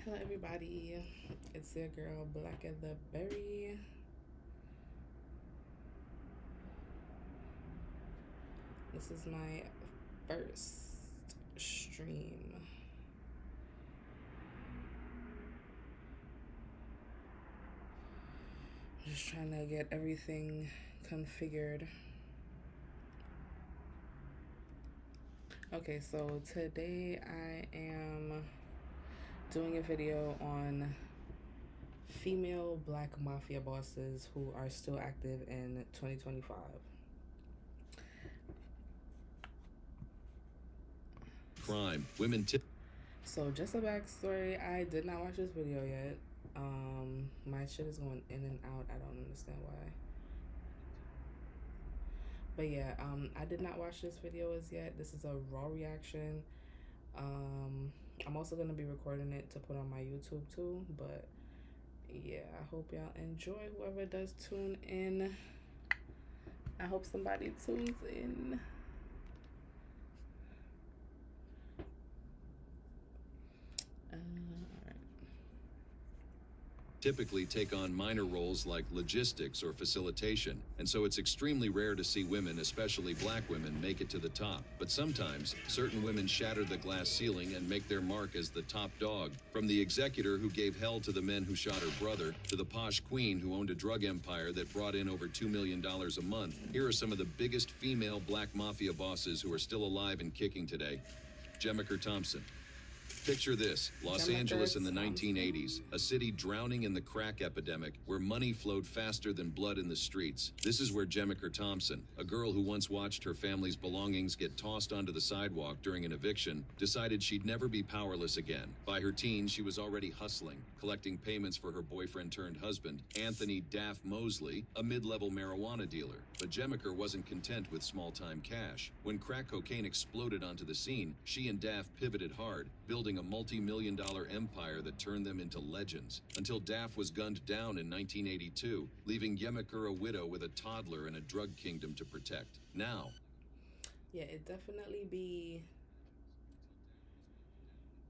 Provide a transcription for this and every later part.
Hello, everybody. It's your girl, Black of the Berry. This is my first stream. Just trying to get everything configured. Okay, so today I am doing a video on female black mafia bosses who are still active in 2025. Crime, women tip. So just a backstory, I did not watch this video yet. My shit is going in and out. I don't understand why. But yeah, I did not watch this video as yet. This is a raw reaction. I'm also gonna be recording it to put on my YouTube too. But yeah, I hope y'all enjoy. Whoever does tune in, I hope somebody tunes in. Typically take on minor roles like logistics or facilitation, and so it's extremely rare to see women, especially black women, make it to the top. But sometimes, certain women shatter the glass ceiling and make their mark as the top dog. From the executor who gave hell to the men who shot her brother, to the posh queen who owned a drug empire that brought in over $2 million a month, here are some of the biggest female black mafia bosses who are still alive and kicking today. Jemiker Thompson. Picture this, Los Angeles in the 1980s, a city drowning in the crack epidemic where money flowed faster than blood in the streets. This is where Jemiker Thompson, a girl who once watched her family's belongings get tossed onto the sidewalk during an eviction, decided she'd never be powerless again. By her teens, she was already hustling, collecting payments for her boyfriend-turned-husband, Anthony Daff Mosley, a mid-level marijuana dealer. But Jemiker wasn't content with small-time cash. When crack cocaine exploded onto the scene, she and Daff pivoted hard, building a multi-million-dollar empire that turned them into legends, until Daff was gunned down in 1982, leaving Jemiker a widow with a toddler and a drug kingdom to protect. Now, yeah, it definitely be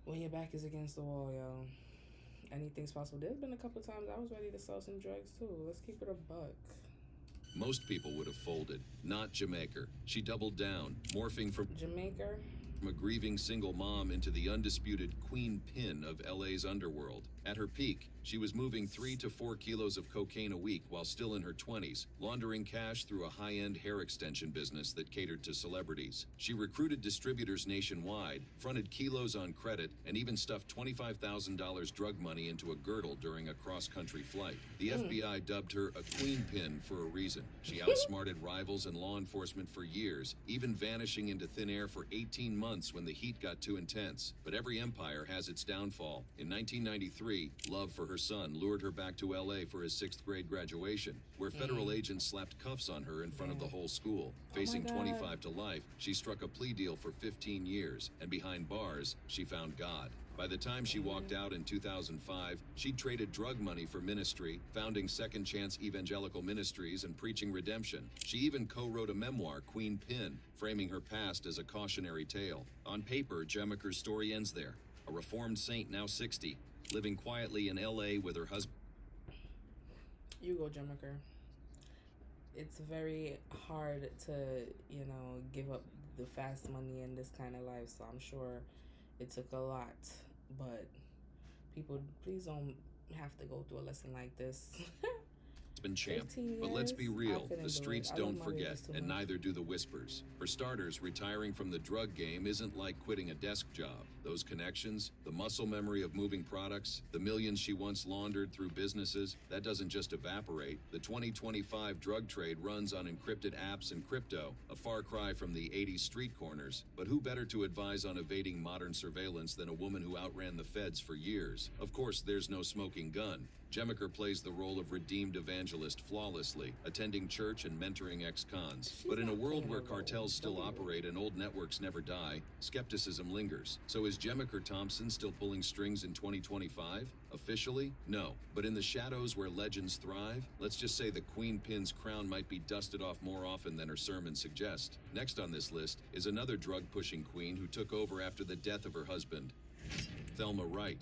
when your back is against the wall, yo. Anything's possible. There's been a couple times I was ready to sell some drugs too. Let's keep it a buck. most people would have folded. Not Jemiker. She doubled down, morphing from Jamaica. a grieving single mom into the undisputed queen pin of LA's underworld. At her peak, she was moving 3 to 4 kilos of cocaine a week while still in her 20s, laundering cash through a high-end hair extension business that catered to celebrities. She recruited distributors nationwide, fronted kilos on credit, and even stuffed $25,000 drug money into a girdle during a cross-country flight. The FBI dubbed her a queen pin for a reason. She outsmarted rivals and law enforcement for years, even vanishing into thin air for 18 months when the heat got too intense. But every empire has its downfall. In 1993, love for her son lured her back to LA for his 6th grade graduation, where federal agents slapped cuffs on her in front of the whole school. Facing 25 to life, she struck a plea deal for 15 years, and behind bars, she found God. By the time she walked out in 2005, she'd traded drug money for ministry, founding Second Chance Evangelical Ministries and preaching redemption. She even co-wrote a memoir, Queen Pin, framing her past as a cautionary tale. On paper, Jemiker's story ends there. A reformed saint, now 60, living quietly in LA with her husband. You go, Jamaica. It's very hard to, give up the fast money in this kind of life. So I'm sure it took a lot. But people, please don't have to go through a lesson like this. Champ. 15 years? But let's be real, the do streets it. don't forget, and neither do the whispers. For starters, retiring from the drug game isn't like quitting a desk job. Those connections, the muscle memory of moving products, the millions she once laundered through businesses, that doesn't just evaporate. The 2025 drug trade runs on encrypted apps and crypto, a far cry from the 80s street corners. But who better to advise on evading modern surveillance than a woman who outran the feds for years? Of course, there's no smoking gun. Jemiker plays the role of redeemed evangelist flawlessly, attending church and mentoring ex-cons. But in a world where cartels still operate and old networks never die, skepticism lingers. So is Jemiker Thompson still pulling strings in 2025? Officially, no. But in the shadows where legends thrive, let's just say the Queen Pin's crown might be dusted off more often than her sermons suggest. Next on this list is another drug-pushing queen who took over after the death of her husband, Thelma Wright.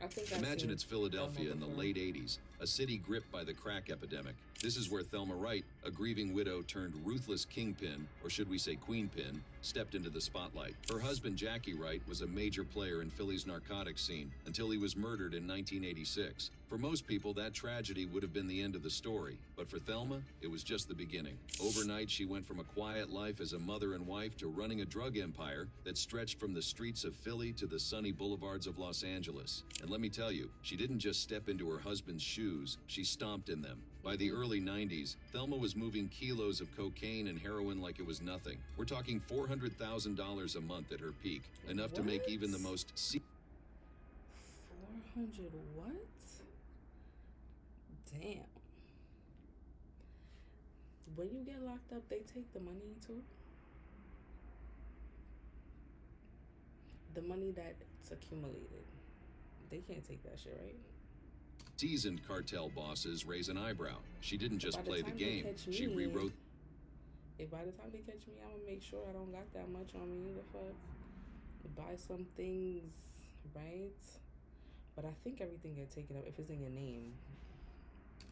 I think I've Imagine seen it's Thelma Philadelphia in the before. late 80s, a city gripped by the crack epidemic. This is where Thelma Wright, a grieving widow turned ruthless kingpin, or should we say queenpin, stepped into the spotlight. Her husband, Jackie Wright, was a major player in Philly's narcotics scene until he was murdered in 1986. For most people, that tragedy would have been the end of the story, but for Thelma, it was just the beginning. Overnight, she went from a quiet life as a mother and wife to running a drug empire that stretched from the streets of Philly to the sunny boulevards of Los Angeles. And let me tell you, she didn't just step into her husband's shoes, she stomped in them. By the early 90s, Thelma was moving kilos of cocaine and heroin like it was nothing. We're talking $400,000 a month at her peak, enough to make even the most 400 what? Damn. When you get locked up, they take the money too? The money that's accumulated. They can't take that shit, right? seasoned cartel bosses raise an eyebrow. She didn't just By the play the time they game, catch she me, rewrote. If by the time they catch me, I'm gonna make sure I don't got that much on me. The fuck, buy some things, right? But I think everything get taken up if it's in your name.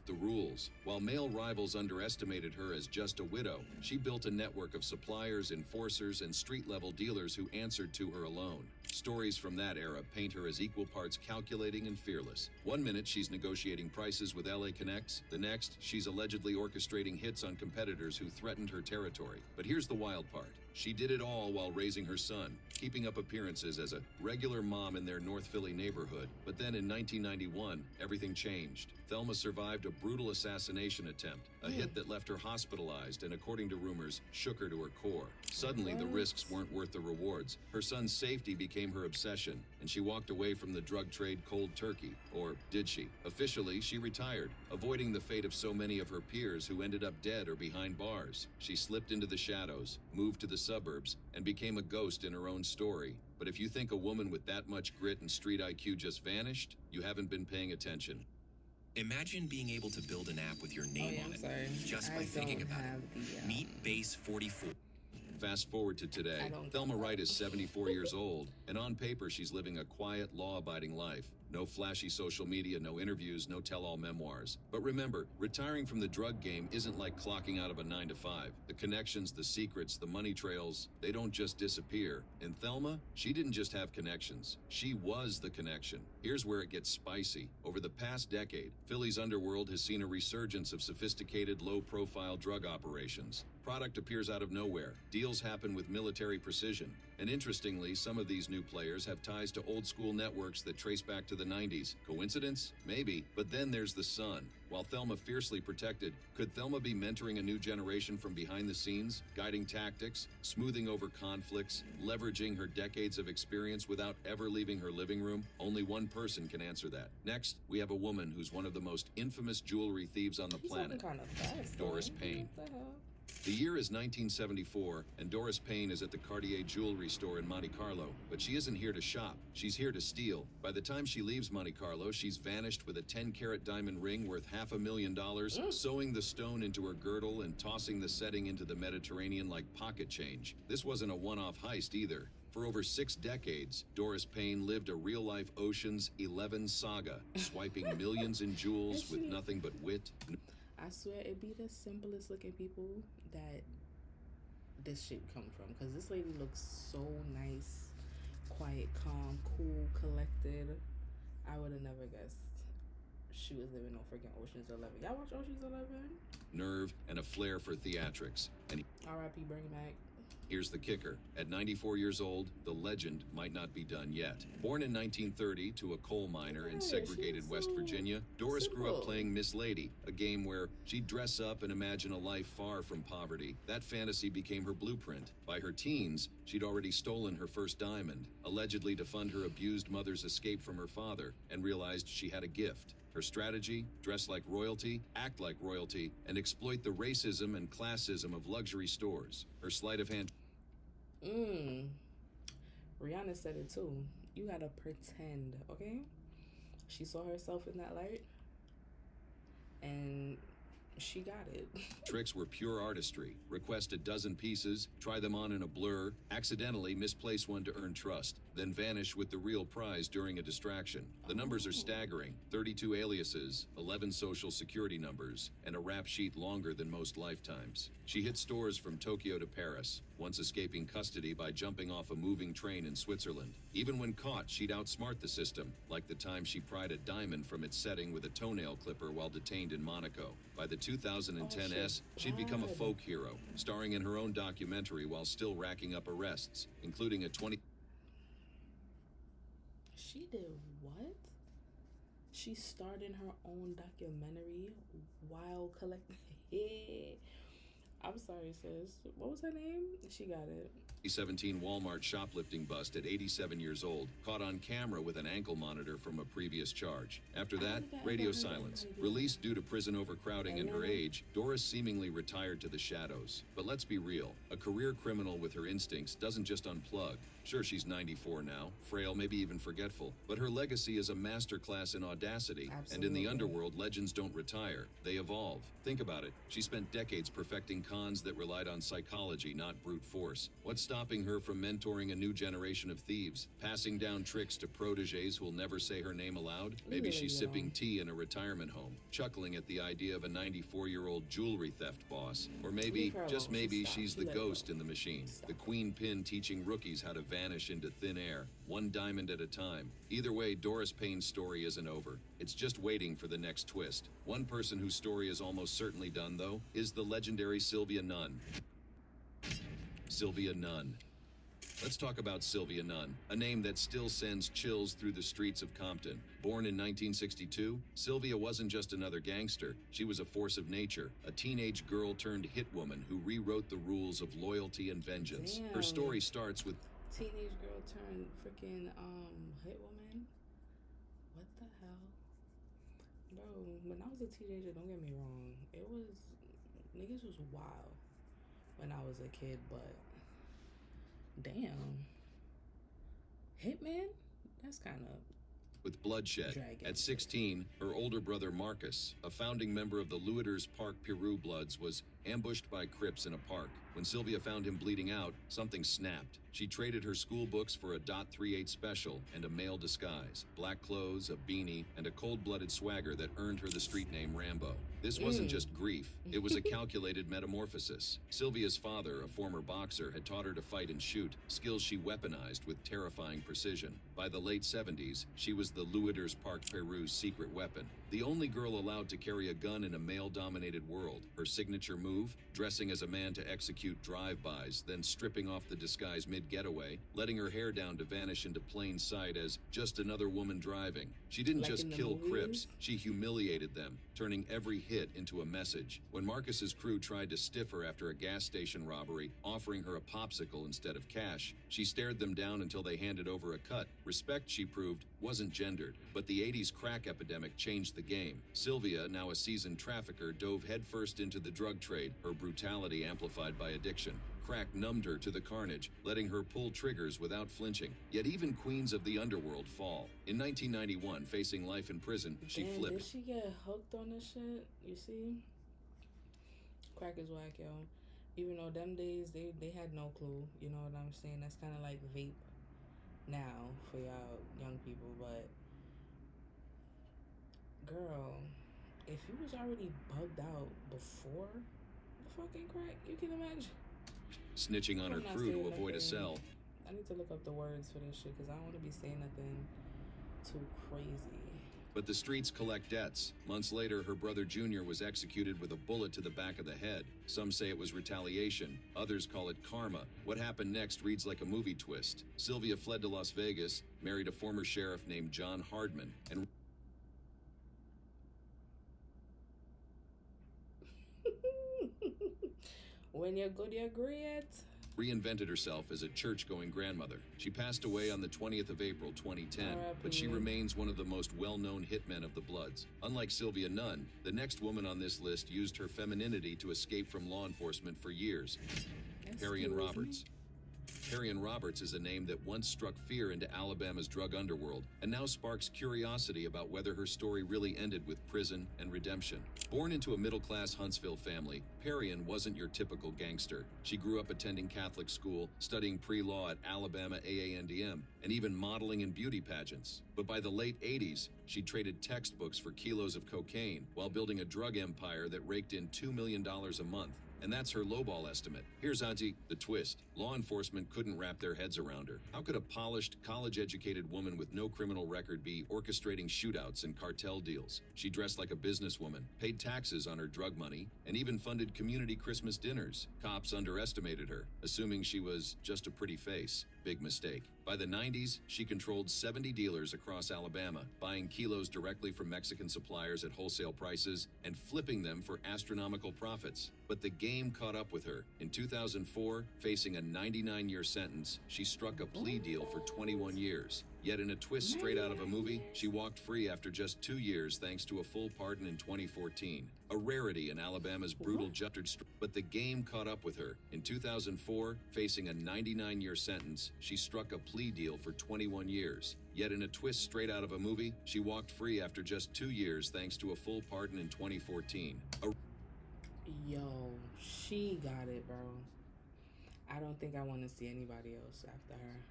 The rules. While male rivals underestimated her as just a widow, she built a network of suppliers, enforcers, and street-level dealers who answered to her alone. Stories from that era paint her as equal parts calculating and fearless. One minute, she's negotiating prices with LA Connects. The next, she's allegedly orchestrating hits on competitors who threatened her territory. But here's the wild part. She did it all while raising her son, keeping up appearances as a regular mom in their North Philly neighborhood. But then in 1991, everything changed. Thelma survived a brutal assassination attempt, a hit that left her hospitalized and, according to rumors, shook her to her core. Suddenly, the risks weren't worth the rewards. Her son's safety became her obsession, and she walked away from the drug trade cold turkey. Or did she? Officially, she retired, avoiding the fate of so many of her peers who ended up dead or behind bars. She slipped into the shadows, moved to the suburbs, and became a ghost in her own story. But if you think a woman with that much grit and street IQ just vanished, you haven't been paying attention. Imagine being able to build an app with your name on I'm it sorry. just I by thinking don't about have it. the, Meet Base 44. Fast forward to today. I don't Thelma get Wright that. is 74 years old, and on paper, she's living a quiet, law-abiding life. No flashy social media, no interviews, no tell-all memoirs. But remember, retiring from the drug game isn't like clocking out of a 9 to 5. The connections, the secrets, the money trails, they don't just disappear. And Thelma, she didn't just have connections. She was the connection. Here's where it gets spicy. Over the past decade, Philly's underworld has seen a resurgence of sophisticated, low-profile drug operations. Product appears out of nowhere. Deals happen with military precision. And interestingly, some of these new players have ties to old-school networks that trace back to the 90s. Coincidence? Maybe. But then there's the sun. While Thelma fiercely protected, could Thelma be mentoring a new generation from behind the scenes, guiding tactics, smoothing over conflicts, leveraging her decades of experience without ever leaving her living room? Only one person can answer that. Next, we have a woman who's one of the most infamous jewelry thieves on the He's planet, kind of fast. Doris though. Payne. What the hell? The year is 1974, and Doris Payne is at the Cartier jewelry store in Monte Carlo. But she isn't here to shop. She's here to steal. By the time she leaves Monte Carlo, she's vanished with a 10-carat diamond ring worth $500,000, sewing the stone into her girdle and tossing the setting into the Mediterranean like pocket change. This wasn't a one-off heist either. For over 6 decades, Doris Payne lived a real-life Ocean's 11 saga, swiping millions in jewels with nothing but wit. I swear it be the simplest looking people that this shit come from. Because this lady looks so nice, quiet, calm, cool, collected. I would have never guessed she was living on freaking Ocean's 11. Y'all watch Ocean's 11? Nerve, and a flair for theatrics. And R.I.P. Bernie Mac. here's the kicker. At 94 years old, the legend might not be done yet. Born in 1930 to a coal miner in segregated West Virginia, Doris grew up playing Miss Lady, a game where she'd dress up and imagine a life far from poverty. That fantasy became her blueprint. By her teens, she'd already stolen her first diamond, allegedly to fund her abused mother's escape from her father, and realized she had a gift. Her strategy, dress like royalty, act like royalty, and exploit the racism and classism of luxury stores. Her sleight of hand. Rihanna said it too. You gotta pretend, okay? She saw herself in that light, and She got it. Tricks were pure artistry. Request a dozen pieces, try them on in a blur, accidentally misplace one to earn trust, then vanish with the real prize during a distraction. The numbers are staggering: 32 aliases, 11 social security numbers, and a rap sheet longer than most lifetimes. She hit stores from Tokyo to Paris, once escaping custody by jumping off a moving train in Switzerland. Even when caught, she'd outsmart the system, like the time she pried a diamond from its setting with a toenail clipper while detained in Monaco. By the 2010 S, she'd become a folk hero, starring in her own documentary while still racking up arrests, including a 20... She did what? She starred in her own documentary while collecting. I'm sorry, sis. What was her name? She got it. 2017 Walmart shoplifting bust at 87 years old, caught on camera with an ankle monitor from a previous charge. After that, radio silence. Released due to prison overcrowding and her age, Doris seemingly retired to the shadows. But let's be real, a career criminal with her instincts doesn't just unplug. Sure, she's 94 now, frail, maybe even forgetful, but her legacy is a masterclass in audacity. Absolutely. And in the underworld, legends don't retire, they evolve. Think about it. She spent decades perfecting cons that relied on psychology, not brute force. What's stopping her from mentoring a new generation of thieves, passing down tricks to proteges who'll never say her name aloud? Maybe she's sipping tea in a retirement home, chuckling at the idea of a 94-year-old jewelry theft boss. Or maybe, just maybe, she's the ghost in the machine, the queen pin teaching rookies how to vanish into thin air, one diamond at a time. Either way, Doris Payne's story isn't over. It's just waiting for the next twist. One person whose story is almost certainly done, though, is the legendary Sylvia Nunn. Sylvia Nunn. Let's talk about Sylvia Nunn, a name that still sends chills through the streets of Compton. Born in 1962, Sylvia wasn't just another gangster. She was a force of nature, a teenage girl turned hit woman who rewrote the rules of loyalty and vengeance. Damn. Her story starts with Teenage girl turned freaking hit woman. What the hell, bro? When I was a teenager, don't get me wrong, it was niggas was wild when I was a kid, but damn, Hitman, that's kind of with bloodshed. dragon. At 16, her older brother Marcus, a founding member of the Luiters Park Peru Bloods, was ambushed by Crips in a park. When Sylvia found him bleeding out, something snapped. She traded her school books for a .38 special and a male disguise, black clothes, a beanie, and a cold-blooded swagger that earned her the street name Rambo. This wasn't just grief, it was a calculated metamorphosis. Sylvia's father, a former boxer, had taught her to fight and shoot, skills she weaponized with terrifying precision. By the late 70s, she was the Luiters Park Peru's secret weapon, the only girl allowed to carry a gun in a male-dominated world. Her signature move? Dressing as a man to execute drive-bys, then stripping off the disguise mid-getaway, letting her hair down to vanish into plain sight as just another woman driving. She didn't Like just in the kill movies? Crips, she humiliated them, turning every hit into a message. When Marcus's crew tried to stiff her after a gas station robbery, offering her a popsicle instead of cash, she stared them down until they handed over a cut. Respect, she proved, wasn't gendered, but the 80s crack epidemic changed the game. Sylvia, now a seasoned trafficker, dove headfirst into the drug trade, her brutality amplified by addiction. Crack numbed her to the carnage, letting her pull triggers without flinching. Yet even queens of the underworld fall. In 1991, facing life in prison, she Damn, flipped. Did she get hooked on this shit? You see? Crack is whack, yo. Even though them days, they had no clue. You know what I'm saying? That's kind of like vape now for y'all young people. But, girl, if you was already bugged out before the fucking crack, you can imagine. Snitching on her I'm not crew to saying avoid a nothing. cell. I need to look up the words for this shit because I don't want to be saying nothing too crazy. But the streets collect debts. Months later, her brother Junior was executed with a bullet to the back of the head. Some say it was retaliation. Others call it karma. What happened next reads like a movie twist. Sylvia fled to Las Vegas, married a former sheriff named John Hardman, and When you're good, you're great. reinvented herself as a church-going grandmother. She passed away on the 20th of April, 2010, but she R.I.P. remains one of the most well-known hitmen of the Bloods. Unlike Sylvia Nunn, the next woman on this list used her femininity to escape from law enforcement for years. Harriet Excuse me? Roberts. Perion Roberts is a name that once struck fear into Alabama's drug underworld and now sparks curiosity about whether her story really ended with prison and redemption. Born into a middle-class Huntsville family, Perion wasn't your typical gangster. She grew up attending Catholic school, studying pre-law at Alabama AANDM, and even modeling in beauty pageants. But by the late 80s, she traded textbooks for kilos of cocaine while building a drug empire that raked in $2 million a month. And that's her lowball estimate. Here's Auntie, the twist. Law enforcement couldn't wrap their heads around her. How could a polished, college-educated woman with no criminal record be orchestrating shootouts and cartel deals? She dressed like a businesswoman, paid taxes on her drug money, and even funded community Christmas dinners. Cops underestimated her, assuming she was just a pretty face. Big mistake. By the 90s, she controlled 70 dealers across Alabama, buying kilos directly from Mexican suppliers at wholesale prices and flipping them for astronomical profits. But the game caught up with her. In 2004, facing a 99-year sentence, she struck a plea deal for 21 years. Yet in a twist straight out of a movie, she walked free after just 2 years thanks to a full pardon in 2014. A rarity in Alabama's brutal justice, but the game caught up with her. In 2004, facing a 99-year sentence, she struck a plea deal for 21 years. Yet in a twist straight out of a movie, she walked free after just 2 years thanks to a full pardon in 2014. Yo, she got it, bro. I don't think I want to see anybody else after her.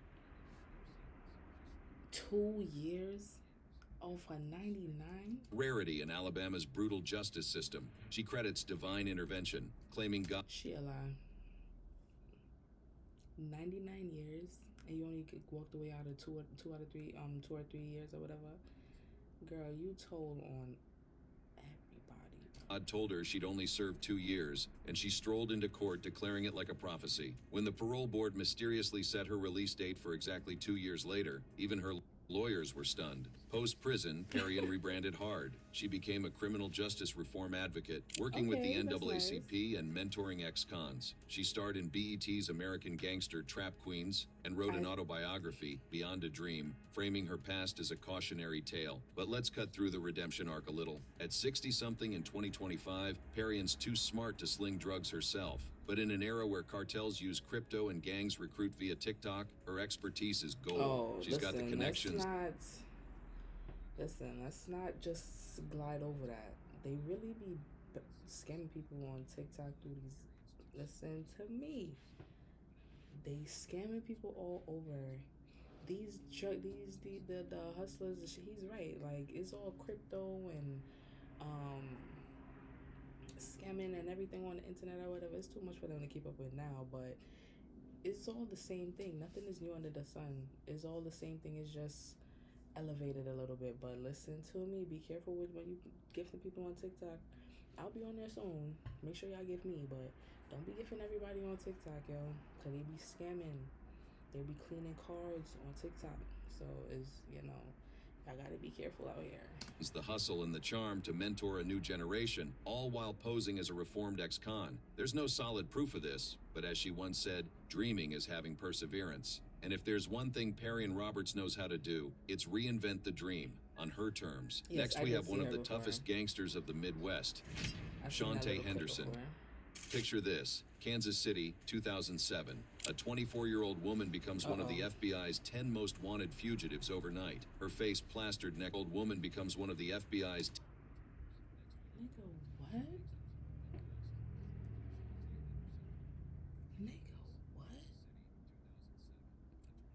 2 years? Oh, for 99? Rarity in Alabama's brutal justice system. She credits divine intervention, claiming God. She alive. 99 years, and you only walked away out of two out of three, 2 or 3 years or whatever. Girl, you told on everybody. God told her she'd only served 2 years, and she strolled into court declaring it like a prophecy. When the parole board mysteriously set her release date for exactly 2 years later, even her lawyers were stunned. Post-prison, Perion rebranded hard. She became a criminal justice reform advocate, working with the NAACP and mentoring ex-cons. She starred in BET's American Gangster Trap Queens and wrote an autobiography, Beyond a Dream, framing her past as a cautionary tale. But let's cut through the redemption arc a little. At 60-something in 2025, Perion's too smart to sling drugs herself. But in an era where cartels use crypto and gangs recruit via TikTok, her expertise is gold. Oh, She's got the connections. Let's not just glide over that. They really be scamming people on TikTok through these. Listen to me. They scamming people all over. The hustlers. He's right. Like, it's all crypto and scamming and everything on the internet or whatever. It's too much for them to keep up with now, but it's all the same thing. Nothing is new under the sun. It's all the same thing. It's just elevated a little bit. But listen to me. Be careful with when you gifting people on TikTok. I'll be on there soon. Make sure y'all give me, but don't be gifting everybody on TikTok, yo, because they be scamming. They be cleaning cards on TikTok. So I gotta be careful out here. It's the hustle and the charm to mentor a new generation, all while posing as a reformed ex-con. There's no solid proof of this, but as she once said, dreaming is having perseverance. And if there's one thing Perion Roberts knows how to do, it's reinvent the dream on her terms. Yes, next, we have one of the toughest gangsters of the Midwest, Shante Henderson. Picture this, Kansas City, 2007. A 24-year-old woman becomes one of the FBI's 10 most wanted fugitives overnight. Her face plastered neck. Old woman becomes one of the FBI's... Nigga, what? Nigga,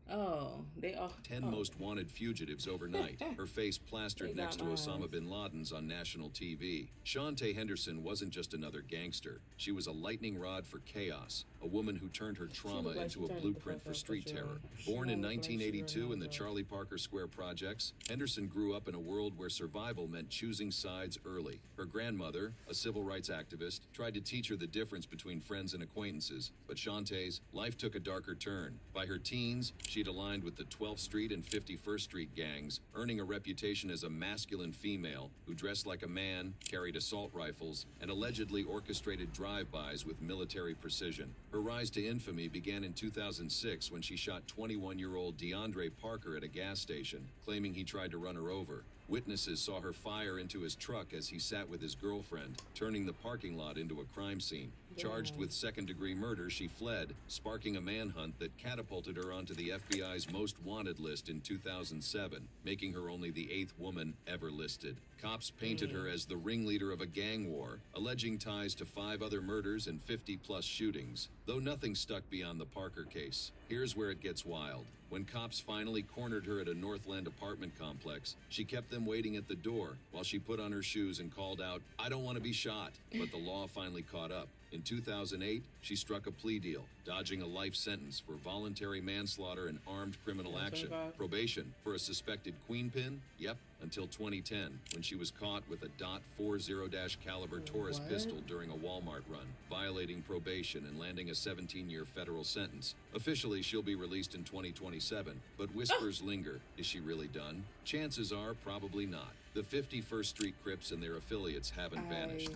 what? Oh, they are 10 most wanted fugitives overnight. Her face plastered next to Osama bin Laden's on national TV. Shante Henderson wasn't just another gangster. She was a lightning rod for chaos, a woman who turned her trauma into a blueprint for street terror. Born in 1982 in the Charlie Parker Square projects, Henderson grew up in a world where survival meant choosing sides early. Her grandmother, a civil rights activist, tried to teach her the difference between friends and acquaintances, but Shante's life took a darker turn. By her teens, she'd aligned with the 12th Street and 51st Street gangs, earning a reputation as a masculine female who dressed like a man, carried assault rifles, and allegedly orchestrated drive-bys with military precision. Her rise to infamy began in 2006 when she shot 21-year-old DeAndre Parker at a gas station, claiming he tried to run her over. Witnesses saw her fire into his truck as he sat with his girlfriend, turning the parking lot into a crime scene. Charged Damn. with second-degree murder, she fled, sparking a manhunt that catapulted her onto the FBI's most wanted list in 2007, making her only the 8th woman ever listed. Cops painted her as the ringleader of a gang war, alleging ties to 5 other murders and 50-plus shootings, though nothing stuck beyond the Parker case. Here's where it gets wild. When cops finally cornered her at a Northland apartment complex, she kept them waiting at the door while she put on her shoes and called out, "I don't want to be shot." But the law finally caught up. In 2008, she struck a plea deal, dodging a life sentence for voluntary manslaughter and armed criminal action. 25. Probation for a suspected queenpin? Yep, until 2010, when she was caught with a .40 caliber Taurus What? pistol during a Walmart run, violating probation and landing a 17-year federal sentence. Officially, she'll be released in 2027, but whispers linger. Is she really done? Chances are probably not. The 51st Street Crips and their affiliates haven't vanished.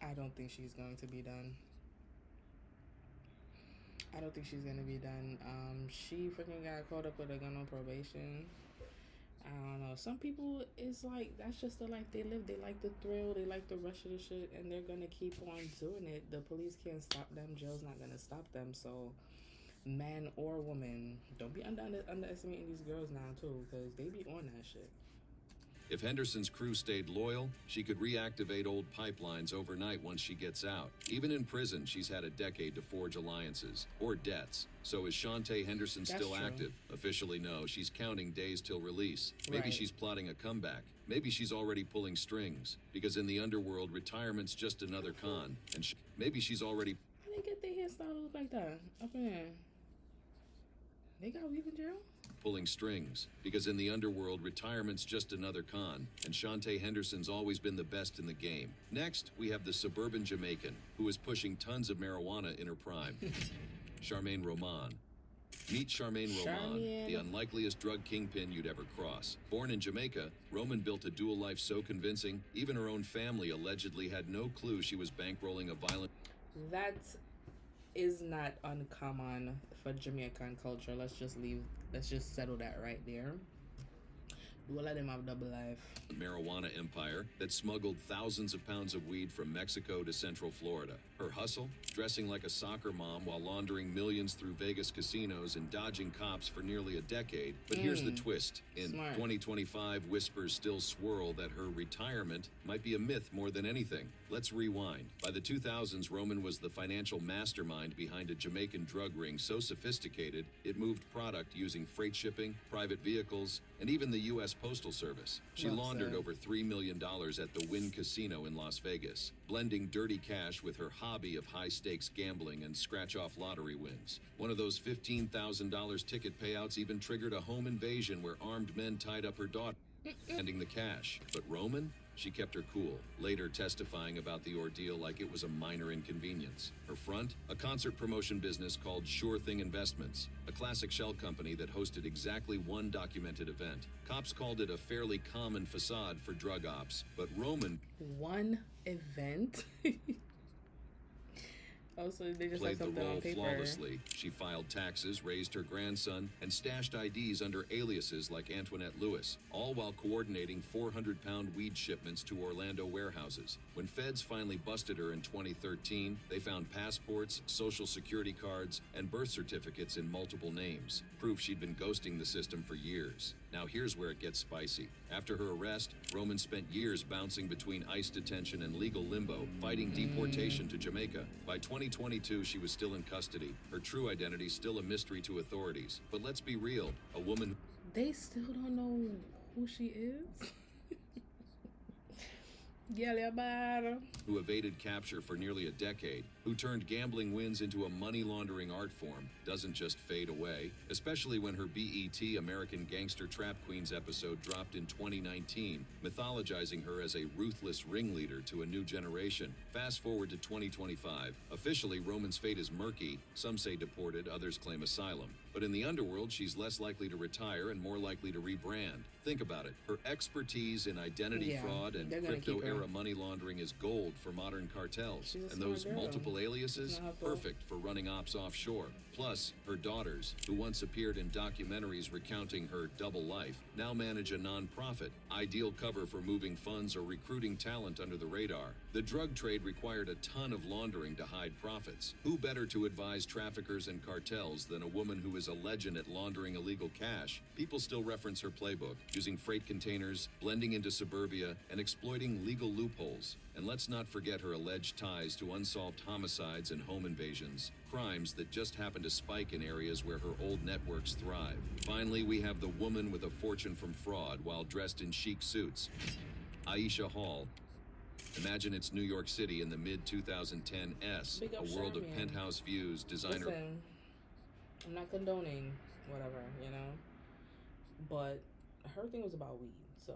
I don't think she's going to be done. I don't think she's gonna be done. She freaking got caught up with a gun on probation. I don't know. Some people, it's like that's just the life they live. They like the thrill. They like the rush of the shit, and they're gonna keep on doing it. The police can't stop them. Jail's not gonna stop them. So, man or woman, don't be underestimating these girls now too, because they be on that shit. If Henderson's crew stayed loyal, she could reactivate old pipelines overnight once she gets out. Even in prison, she's had a decade to forge alliances or debts. So is Shantae Henderson That's still true. active? Officially, no. She's counting days till release. Maybe Right. she's plotting a comeback. Maybe she's already pulling strings. Because in the underworld, retirement's just another con. And maybe she's already How they get their hairstyle to look like that up in there? They got weave in jail? pulling strings. Because in the underworld, retirement's just another con, and Shantae Henderson's always been the best in the game. Next, we have the suburban Jamaican, who is pushing tons of marijuana in her prime. Charmaine Roman. Meet Charmaine Roman, Charmaine. the unlikeliest drug kingpin you'd ever cross. Born in Jamaica, Roman built a dual life so convincing, even her own family allegedly had no clue she was bankrolling a violent... That is not uncommon for Jamaican culture. Let's just settle that right there. Do let them have double life. marijuana empire that smuggled thousands of pounds of weed from Mexico to Central Florida. Her hustle? Dressing like a soccer mom while laundering millions through Vegas casinos and dodging cops for nearly a decade. But here's the twist. In Smart. 2025, whispers still swirl that her retirement might be a myth more than anything. Let's rewind. By the 2000s, Roman was the financial mastermind behind a Jamaican drug ring so sophisticated it moved product using freight shipping, private vehicles, and even the U.S. Postal Service. She Well laundered said. over $3 million at the Wynn Casino in Las Vegas, blending dirty cash with her hobby of high-stakes gambling and scratch-off lottery wins. One of those $15,000 ticket payouts even triggered a home invasion where armed men tied up her daughter, handing the cash. But Roman? She kept her cool, later testifying about the ordeal like it was a minor inconvenience. Her front? A concert promotion business called Sure Thing Investments, a classic shell company that hosted exactly one documented event. Cops called it a fairly common facade for drug ops, but Roman One event. Oh, so they just played have the something role on paper. flawlessly. She filed taxes, raised her grandson, and stashed IDs under aliases like Antoinette Lewis, all while coordinating 400-pound weed shipments to Orlando warehouses. When feds finally busted her in 2013, they found passports, social security cards, and birth certificates in multiple names, proof she'd been ghosting the system for years. Now here's where it gets spicy. After her arrest, Roman spent years bouncing between ICE detention and legal limbo, fighting deportation to Jamaica. By 2022, she was still in custody. Her true identity still a mystery to authorities. But let's be real, a woman They still don't know who she is. Yeah, bad. who evaded capture for nearly a decade, who turned gambling wins into a money laundering art form, doesn't just fade away, especially when her BET American Gangster Trap Queens episode dropped in 2019, mythologizing her as a ruthless ringleader to a new generation. Fast forward to 2025. Officially, Roman's fate is murky. Some say deported, others claim asylum. But in the underworld, she's less likely to retire and more likely to rebrand. Think about it. Her expertise in identity Yeah, fraud and they're gonna keep her. crypto-era money laundering is gold for modern cartels. She's a And smart those girl. multiple She's aliases, not helpful. perfect for running ops offshore. Plus, her daughters, who once appeared in documentaries recounting her double life, now manage a nonprofit, ideal cover for moving funds or recruiting talent under the radar. The drug trade required a ton of laundering to hide profits. Who better to advise traffickers and cartels than a woman who is a legend at laundering illegal cash? People still reference her playbook, using freight containers, blending into suburbia, and exploiting legal loopholes. And let's not forget her alleged ties to unsolved homicides and home invasions, crimes that just happen to spike in areas where her old networks thrive. Finally, we have the woman with a fortune from fraud while dressed in chic suits. Aisha Hall. Imagine it's New York City in the mid-2010s, Big up a world of Charmian. penthouse views, designer... Listen, I'm not condoning whatever, but her thing was about weed, so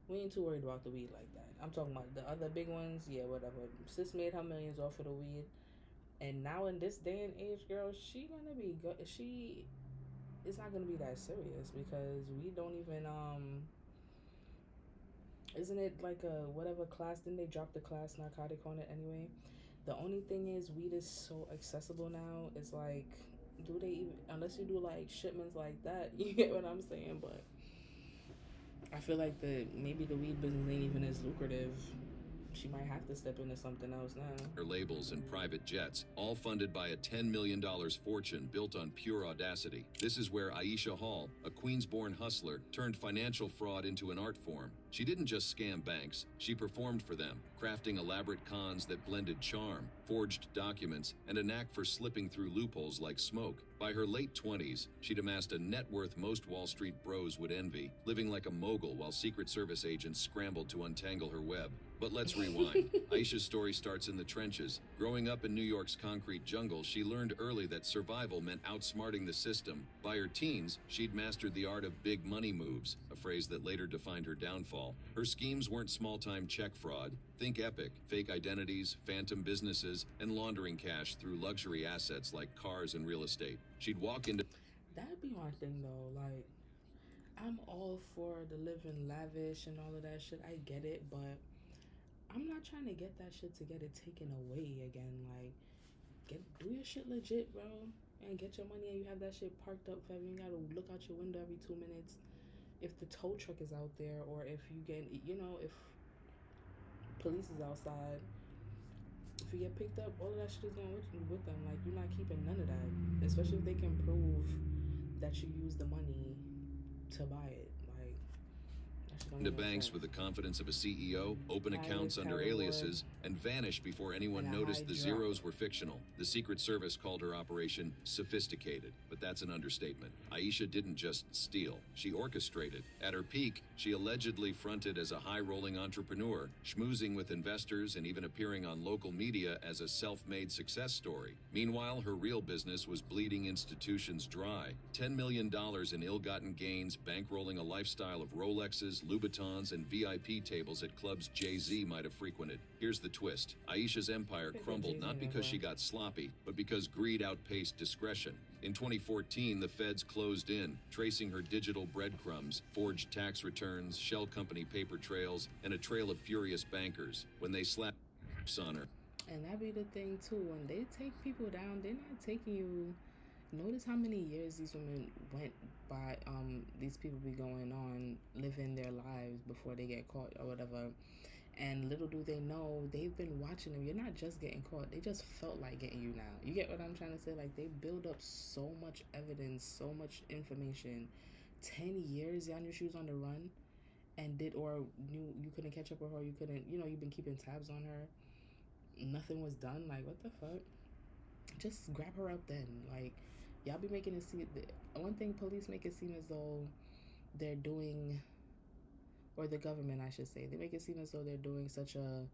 we ain't too worried about the weed like that. I'm talking about the other big ones, yeah, whatever. Sis made her millions off of the weed, and now in this day and age, girl, she gonna be good. It's not gonna be that serious because we don't even Isn't it like a whatever class? Didn't they drop the class narcotic on it anyway? The only thing is, weed is so accessible now. It's like, do they even, unless you do like shipments like that, you get what I'm saying? But I feel like maybe the weed business ain't even as lucrative. She might have to step into something else now. Her labels and private jets, all funded by a $10 million fortune built on pure audacity. This is where Aisha Hall, a Queens-born hustler, turned financial fraud into an art form. She didn't just scam banks, she performed for them, crafting elaborate cons that blended charm, forged documents, and a knack for slipping through loopholes like smoke. By her late 20s, she'd amassed a net worth most Wall Street bros would envy, living like a mogul while Secret Service agents scrambled to untangle her web. But let's rewind. Aisha's story starts in the trenches. Growing up in New York's concrete jungle, she learned early that survival meant outsmarting the system. By her teens, she'd mastered the art of big money moves, a phrase that later defined her downfall. Her schemes weren't small-time check fraud. Think epic, fake identities, phantom businesses, and laundering cash through luxury assets like cars and real estate. She'd walk into... That'd be my thing though. Like, I'm all for the living lavish and all of that shit. I get it, but I'm not trying to get that shit to get it taken away again. Like, do your shit legit, bro, and get your money and you have that shit parked up forever. You gotta look out your window every 2 minutes. If the tow truck is out there, or if you get, if police is outside, if you get picked up, all of that shit is going with them. Like, you're not keeping none of that, especially if they can prove that you use the money to buy it. Like, into banks with the confidence of a CEO, open accounts under aliases, and vanish before anyone noticed the zeros were fictional. The Secret Service called her operation sophisticated, but that's an understatement. Aisha didn't just steal, she orchestrated. At her peak, she allegedly fronted as a high-rolling entrepreneur, schmoozing with investors and even appearing on local media as a self-made success story. Meanwhile, her real business was bleeding institutions dry. $10 million in ill-gotten gains, bankrolling a lifestyle of Rolexes, Louboutins, and VIP tables at clubs Jay-Z might have frequented. Here's the twist. Aisha's empire crumbled not because she got sloppy, but because greed outpaced discretion. In 2014, the feds closed in, tracing her digital breadcrumbs, forged tax returns, shell company paper trails, and a trail of furious bankers. When they slapped on her. And that be the thing too. When they take people down, they're not taking you. Notice how many years these women went by. These people be going on living their lives before they get caught or whatever. And little do they know, they've been watching them. You're not just getting caught. They just felt like getting you now. You get what I'm trying to say? Like, they build up so much evidence, so much information. 10 years, y'all knew she was on the run and knew you couldn't catch up with her. You couldn't, you've been keeping tabs on her. Nothing was done. Like, what the fuck? Just grab her up then. Like, y'all be making it seem... One thing, police make it seem as though they're doing... Or the government, I should say, they make it seem as though they're doing such a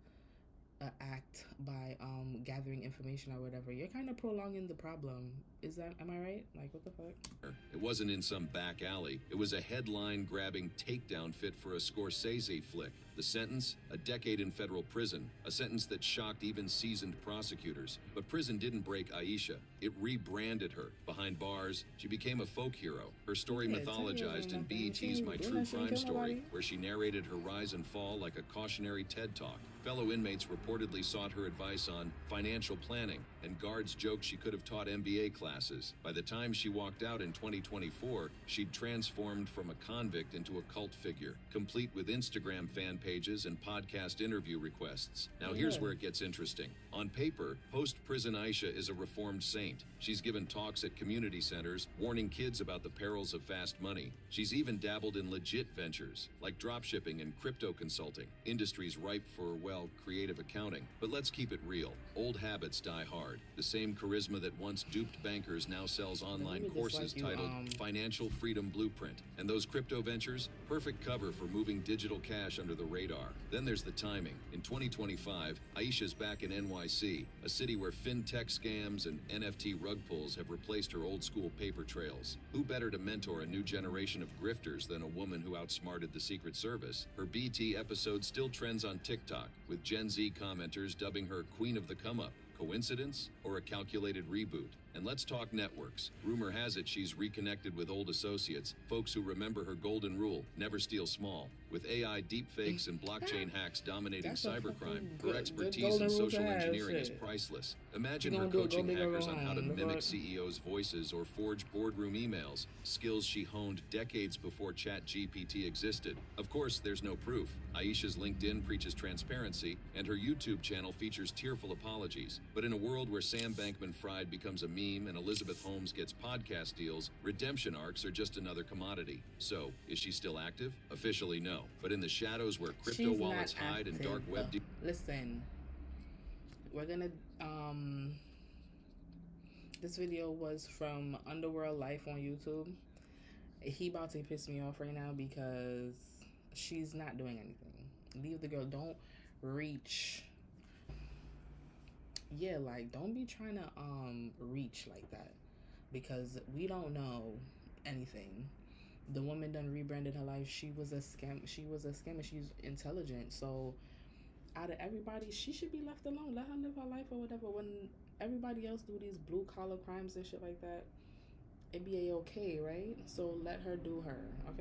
act by gathering information or whatever. You're kind of prolonging the problem. Is that, am I right? Like, what the fuck? It wasn't in some back alley. It was a headline-grabbing takedown fit for a Scorsese flick. The sentence? A decade in federal prison. A sentence that shocked even seasoned prosecutors. But prison didn't break Aisha. It rebranded her. Behind bars, she became a folk hero. Her story Yeah, 10 years mythologized ain't in nothing. She BET's ain't My doing True that. She ain't Crime kill Story, nobody. where she narrated her rise and fall like a cautionary TED Talk. Fellow inmates reportedly sought her advice on financial planning, and guards joked she could have taught MBA classes. By the time she walked out in 2024, she'd transformed from a convict into a cult figure, complete with Instagram fan pages and podcast interview requests. Now here's where it gets interesting. On paper, post-prison Aisha is a reformed saint. She's given talks at community centers, warning kids about the perils of fast money. She's even dabbled in legit ventures, like dropshipping and crypto consulting, industries ripe for, well, creative accounting. But let's keep it real. Old habits die hard. The same charisma that once duped bankers now sells online courses titled Financial Freedom Blueprint. And those crypto ventures? Perfect cover for moving digital cash under the radar. Then there's the timing. In 2025, Aisha's back in NYC, a city where fintech scams and NFT rug pulls have replaced her old school paper trails. Who better to mentor a new generation of grifters than a woman who outsmarted the Secret Service? Her BT episode still trends on TikTok, with Gen Z commenters dubbing her Queen of the Come Up. Coincidence or a calculated reboot? And let's talk networks. Rumor has it she's reconnected with old associates, folks who remember her golden rule, never steal small. With AI deepfakes and blockchain hacks dominating cybercrime, her expertise in social engineering is priceless. Imagine her coaching hackers on how to mimic CEOs' voices or forge boardroom emails, skills she honed decades before ChatGPT existed. Of course, there's no proof. Aisha's LinkedIn preaches transparency, and her YouTube channel features tearful apologies. But in a world where Sam Bankman-Fried becomes a meme and Elizabeth Holmes gets podcast deals, redemption arcs are just another commodity. So, is she still active? Officially, no. But in the shadows where crypto wallets hide and dark web... Listen, we're gonna, this video was from Underworld Life on YouTube. He about to piss me off right now because she's not doing anything. Leave the girl. Don't reach. Yeah, like, don't be trying to reach like that, because we don't know anything. The woman done rebranded her life. She was a scam. She was a scammer. She's intelligent. So out of everybody, she should be left alone. Let her live her life or whatever. When everybody else do these blue collar crimes and shit like that, it be a okay, right? So let her do her, okay?